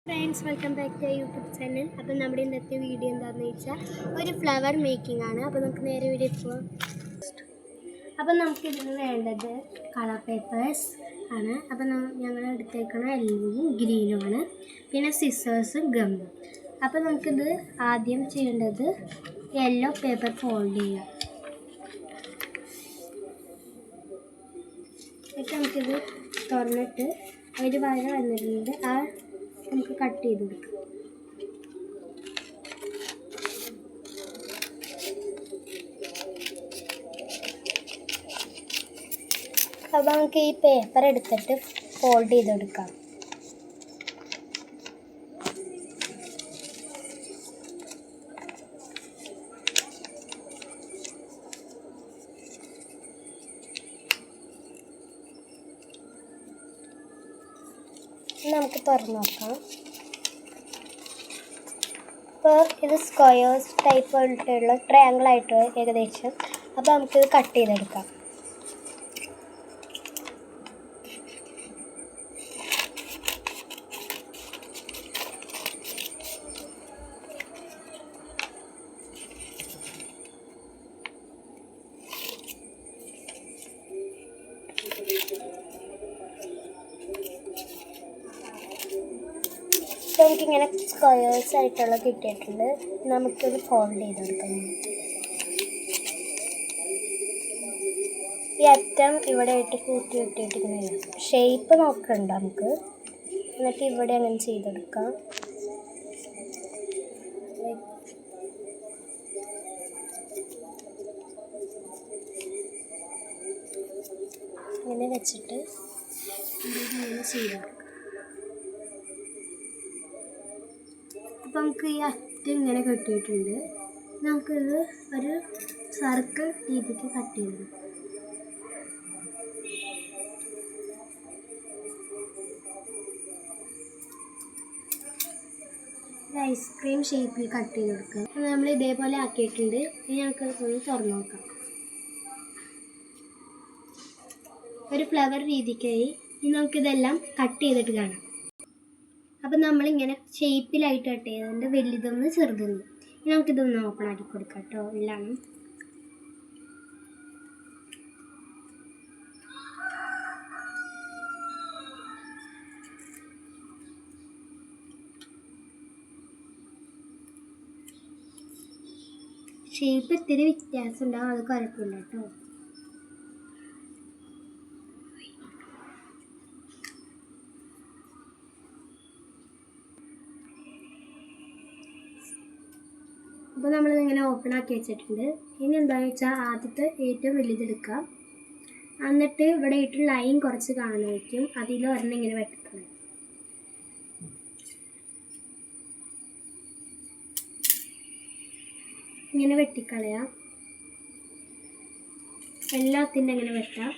Friends, welcome back to YouTube channel. അപ്പോൾ നമ്മുടെ ഇന്നത്തെ വീഡിയോ എന്താണെന്ന് വെച്ചാൽ ഒരു ഫ്ലവർ മേക്കിംഗ് ആണ്. അപ്പോൾ നമുക്ക് നേരെ വീഡിയോ പോകാം. അപ്പോൾ നമുക്കിതിന് വേണ്ടത് കളർ പേപ്പേഴ്സ് ആണ്. അപ്പോൾ ഞങ്ങൾ എടുത്തേക്കണ യെല്ലോയും ഗ്രീനും ആണ്. പിന്നെ സിസേഴ്സും ഗമ്മും. അപ്പോൾ നമുക്കിത് ആദ്യം ചെയ്യേണ്ടത് യെല്ലോ പേപ്പർ ഫോൾഡ് ചെയ്യാം. എന്നിട്ട് നമുക്കിത് തുറന്നിട്ട് ഒരു വര വന്നിട്ടുണ്ട്, ആ നമുക്ക് കട്ട് ചെയ്ത് കൊടുക്കാം. അപ്പോൾ നമുക്ക് ഈ പേപ്പർ എടുത്തിട്ട് ഫോൾഡ് ചെയ്തെടുക്കാം. നമുക്ക് തുറന്ന് നോക്കാം. അപ്പോൾ ഇത് സ്ക്വയേഴ്സ് ടൈപ്പ് ആയിട്ടുള്ള ട്രയാങ്കിൾ ആയിട്ട് ഏകദേശം. അപ്പോൾ നമുക്കിത് കട്ട് ചെയ്തെടുക്കാം. നമുക്കിങ്ങനെ സ്ക്വയേഴ്സ് ആയിട്ടുള്ള കിട്ടിയിട്ടുണ്ട്. നമുക്കിത് ഫോൾഡ് ചെയ്തെടുക്കാം. ഈ അറ്റം ഇവിടെ ആയിട്ട് കൂട്ടി ഇട്ടിട്ട് ഇങ്ങനെ ഷേപ്പ് നോക്കണ്ട നമുക്ക്. എന്നിട്ട് ഇവിടെ അങ്ങനെ ചെയ്തെടുക്കാം. ഇങ്ങനെ വെച്ചിട്ട് ഇങ്ങനെ ചെയ്തെടുക്കാം. അപ്പം നമുക്ക് ഈ അറ്റം ഇങ്ങനെ കെട്ടിയിട്ടുണ്ട്. നമുക്കിത് ഒരു സർക്കിൾ രീതിക്ക് കട്ട് ചെയ്തെടുക്കാം. ഐസ്ക്രീം ഷേപ്പിൽ കട്ട് ചെയ്തെടുക്കാം. അപ്പോൾ നമ്മൾ ഇതേപോലെ ആക്കിയിട്ടുണ്ട്. ഇനി നമുക്ക് ഒന്ന് തുറന്നു നോക്കാം. ഒരു ഫ്ലവർ രീതിക്കായി. ഇനി നമുക്കിതെല്ലാം കട്ട് ചെയ്തിട്ട് കാണാം. അപ്പം നമ്മളിങ്ങനെ ഷേപ്പിലായിട്ട് കട്ട് ചെയ്തുകൊണ്ട് വലുതൊന്ന് ചെറുതൊന്ന്. ഇനി നമുക്കിതൊന്ന് ഓപ്പൺ ആക്കി കൊടുക്കാം കേട്ടോ. എല്ലാം ഷേപ്പ് ഇത്തിരി വ്യത്യാസം ഉണ്ടാവും, അത് കുഴപ്പമില്ല കേട്ടോ. അപ്പോൾ നമ്മളിതിങ്ങനെ ഓപ്പൺ ആക്കി വെച്ചിട്ടുണ്ട്. ഇനി എന്താണെന്ന് വെച്ചാൽ ആദ്യത്തെ ഏറ്റവും വലുതെടുക്കാം. എന്നിട്ട് ഇവിടെ ഇട്ട് ലൈൻ കുറച്ച് കാണാൻ വയ്ക്കും. അതിൽ ഒരെണ്ണം ഇങ്ങനെ വെട്ടിക്കണം. ഇങ്ങനെ വെട്ടിക്കളയാം. എല്ലാത്തിൻ്റെ ഇങ്ങനെ വെട്ടാം.